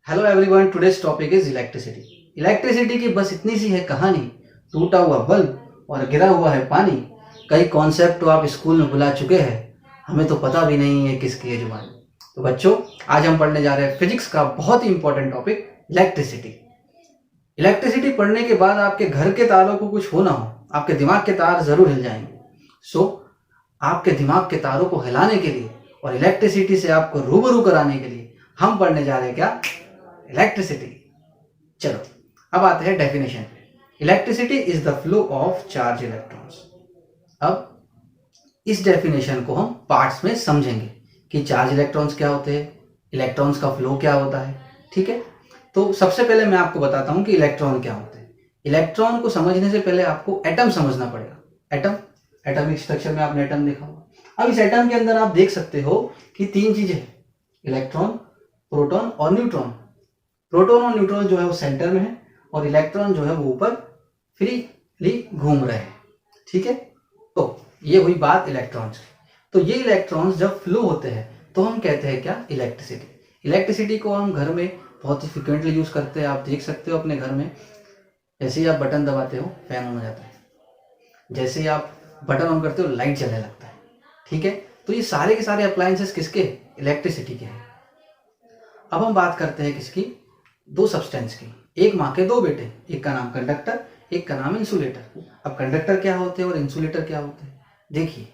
Hello everyone, today's topic is electricity. Electricity की बस इतनी सी है कहानी, टूटा हुआ बल्ब और गिरा हुआ है पानी। कई कॉन्सेप्ट तो आप स्कूल में बुला चुके हैं, हमें तो पता भी नहीं है किसकी है जुबान। तो बच्चों, आज हम पढ़ने जा रहे हैं फिजिक्स का बहुत ही इंपॉर्टेंट टॉपिक इलेक्ट्रिसिटी। इलेक्ट्रिसिटी पढ़ने के बाद आपके घर के तारों को कुछ हो ना हो, आपके दिमाग के तार जरूर हिल जाएंगे। सो आपके दिमाग के तारों को हिलाने के लिए और इलेक्ट्रिसिटी से आपको रूबरू कराने के लिए हम पढ़ने जा रहे हैं क्या, इलेक्ट्रिसिटी। चलो अब आते हैं डेफिनेशन पे। Electricity is the flow of charge electrons. अब इस डेफिनेशन को हम पार्ट्स में समझेंगे कि चार्ज इलेक्ट्रॉन्स क्या होते हैं, इलेक्ट्रॉन्स का फ्लो क्या होता है। ठीक है, तो सबसे पहले मैं आपको बताता हूं कि इलेक्ट्रॉन क्या होते हैं। इलेक्ट्रॉन को समझने से पहले आपको एटम समझना पड़ेगा। एटम, एटॉमिक स्ट्रक्चर में आपने एटम देखा होगा। अब इस एटम के अंदर आप देख सकते हो कि तीन चीजें, इलेक्ट्रॉन, प्रोटॉन और न्यूट्रॉन। प्रोटॉन और न्यूट्रॉन जो है वो सेंटर में है और इलेक्ट्रॉन जो है वो ऊपर फ्रीली घूम रहे हैं। ठीक है, तो ये हुई बात इलेक्ट्रॉन्स की। तो ये इलेक्ट्रॉन्स जब फ्लो होते हैं तो हम कहते हैं क्या, इलेक्ट्रिसिटी। इलेक्ट्रिसिटी को हम घर में बहुत ही फ्रिक्वेंटली यूज करते हैं। आप देख सकते हो अपने घर में, जैसे ही आप बटन दबाते हो फैन ऑन हो जाता है, जैसे ही आप बटन ऑन करते हो लाइट जलने लगता है। ठीक है, तो ये सारे के सारे अप्लायंसेस किसके, इलेक्ट्रिसिटी के हैं। अब हम बात करते हैं किसकी, दो सब्सटेंस की। एक माँ के दो बेटे, एक का नाम कंडक्टर, एक का नाम इंसुलेटर। अब कंडक्टर क्या होते हैं और इंसुलेटर क्या होते हैं, देखिए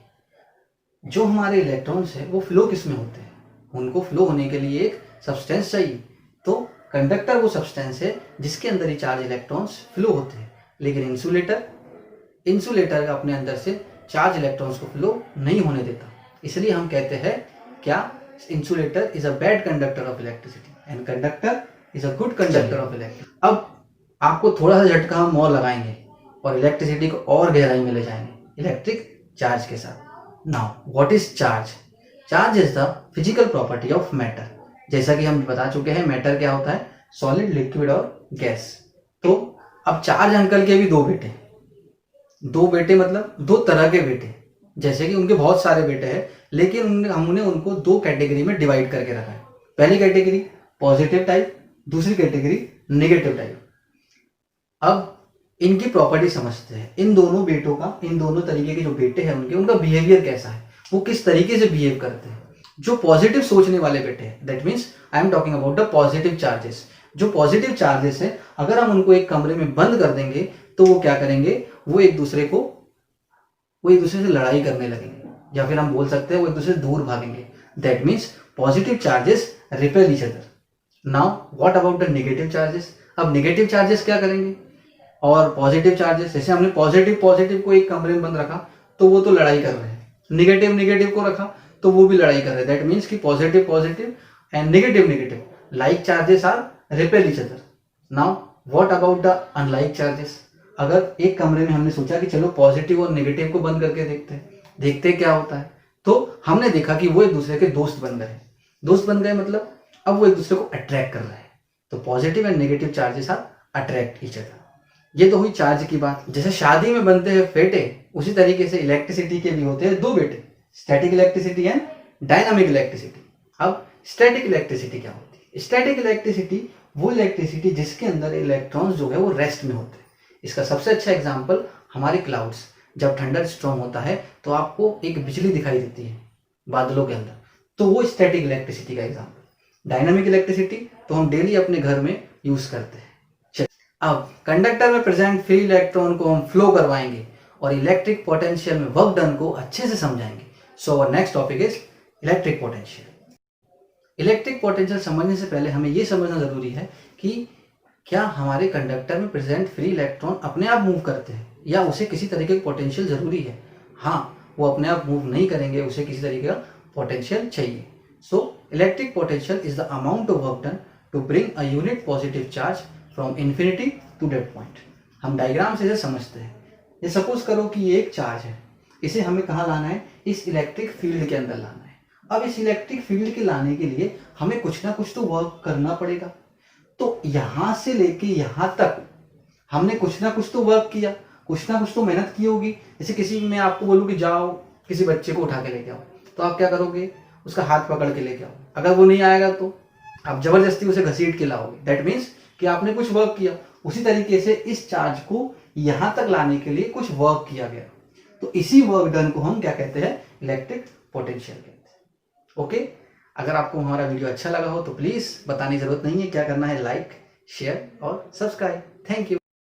जो हमारे इलेक्ट्रॉन्स है वो फ्लो किस में होते हैं, उनको फ्लो होने के लिए एक सब्सटेंस चाहिए। तो कंडक्टर वो सब्सटेंस है जिसके अंदर ही चार्ज इलेक्ट्रॉन्स फ्लो होते हैं। लेकिन इंसुलेटर अपने अंदर से चार्ज इलेक्ट्रॉन्स को फ्लो नहीं होने देता। इसलिए हम कहते हैं क्या, insulator is a bad conductor of electricity and conductor is a good conductor of electricity. अब आपको थोड़ा सा झटका हम और लगाएंगे और इलेक्ट्रिसिटी को और गहराई में ले जाएंगे इलेक्ट्रिक चार्ज के साथ। Now what is charge? Charge is the physical property of matter. जैसा कि हम बता चुके हैं, मैटर क्या होता है, सॉलिड, लिक्विड और गैस। तो अब चार्ज अंकल के भी दो बेटे, दो बेटे मतलब दो तरह के बेटे। जैसे कि उनके बहुत सारे बेटे हैं, लेकिन हमने उनको दो कैटेगरी में डिवाइड करके रखा है। पहली कैटेगरी पॉजिटिव टाइप, दूसरी कैटेगरी नेगेटिव टाइप। अब इनकी प्रॉपर्टी समझते हैं, इन दोनों बेटों का, इन दोनों तरीके के जो बेटे हैं उनके, उनका बिहेवियर कैसा है, वो किस तरीके से बिहेव करते हैं। जो पॉजिटिव सोचने वाले बेटे हैं, that means I am talking about the positive charges. जो पॉजिटिव चार्जेस है, अगर हम उनको एक कमरे में बंद कर देंगे तो वो क्या करेंगे, वो एक दूसरे से लड़ाई करने लगेंगे, या फिर हम बोल सकते हैं वो एक दूसरे से दूर भागेंगे। That means positive charges repel each other. Now what about the negative charges? अब नेगेटिव चार्जेस क्या करेंगे और पॉजिटिव चार्जेस, जैसे हमने पॉजिटिव को एक कमरे में बंद रखा तो वो तो लड़ाई कर रहे हैं, नेगेटिव को रखा तो वो भी लड़ाई कर रहे हैं। दैट मीन्स कि positive and negative like charges are repel each other. Now what about the unlike charges? अगर एक कमरे में हमने सोचा कि चलो पॉजिटिव और नेगेटिव को बंद करके देखते क्या होता है, तो हमने देखा कि वो एक दूसरे के दोस्त बन गए मतलब अब वो एक दूसरे को अट्रैक्ट कर रहे हैं। तो positive and negative charges are attract each other. ये तो हुई चार्ज की बात। जैसे शादी में बनते हैं फेटे, उसी तरीके से इलेक्ट्रिसिटी के भी होते हैं दो बेटे, static electricity and dynamic electricity. अब स्टैटिक इलेक्ट्रिसिटी क्या होती है? स्टैटिक इलेक्ट्रिसिटी वो इलेक्ट्रिसिटी जिसके अंदर इलेक्ट्रॉन्स जो है वो रेस्ट में होते हैं। इसका सबसे अच्छा एग्जाम्पल हमारे क्लाउड्स, जब थंडर स्टॉर्म होता है तो आपको एक बिजली दिखाई देती है बादलों के अंदर, तो वो स्टैटिक इलेक्ट्रिसिटी का एग्जाम्पल। डायनामिक इलेक्ट्रिसिटी तो हम डेली अपने घर में यूज करते हैं। अब कंडक्टर में प्रेजेंट फ्री इलेक्ट्रॉन को हम फ्लो करवाएंगे और इलेक्ट्रिक पोटेंशियल में वर्क डन को अच्छे से समझाएंगे। So our next topic is electric potential. Electric potential समझने से पहले हमें यह समझना जरूरी है कि क्या हमारे कंडक्टर में प्रेजेंट फ्री इलेक्ट्रॉन अपने आप मूव करते हैं या उसे किसी तरीके का पोटेंशियल जरूरी है। हाँ, वो अपने आप मूव नहीं करेंगे, उसे किसी तरीके का पोटेंशियल चाहिए। So electric potential is the amount of work done to bring a unit positive charge from infinity to that point. हम डायग्राम से इसे समझते हैं। ये सपोज करो कि ये एक चार्ज है, इसे हमें कहाँ लाना है, इस इलेक्ट्रिक फील्ड के अंदर लाना है। अब इस इलेक्ट्रिक फील्ड के लाने के लिए हमें कुछ ना कुछ तो वर्क करना पड़ेगा। तो यहां से लेके यहां तक हमने कुछ ना कुछ तो वर्क किया, कुछ ना कुछ तो मेहनत की होगी। जैसे किसी मैं आपको बोलूं कि जाओ किसी बच्चे को उठा के लेके आओ, तो आप क्या करोगे, उसका हाथ पकड़ के लेके आओ। अगर वो नहीं आएगा तो आप जबरदस्ती उसे घसीट के लाओगे, दैट मीन्स कि आपने कुछ वर्क किया। उसी तरीके से इस चार्ज को यहां तक लाने के लिए कुछ वर्क किया गया, तो इसी वर्क डन को हम क्या कहते हैं, इलेक्ट्रिक पोटेंशियल कहते हैं। ओके, अगर आपको हमारा वीडियो अच्छा लगा हो तो प्लीज बताने की जरूरत नहीं है, क्या करना है, लाइक, शेयर और सब्सक्राइब। Thank you.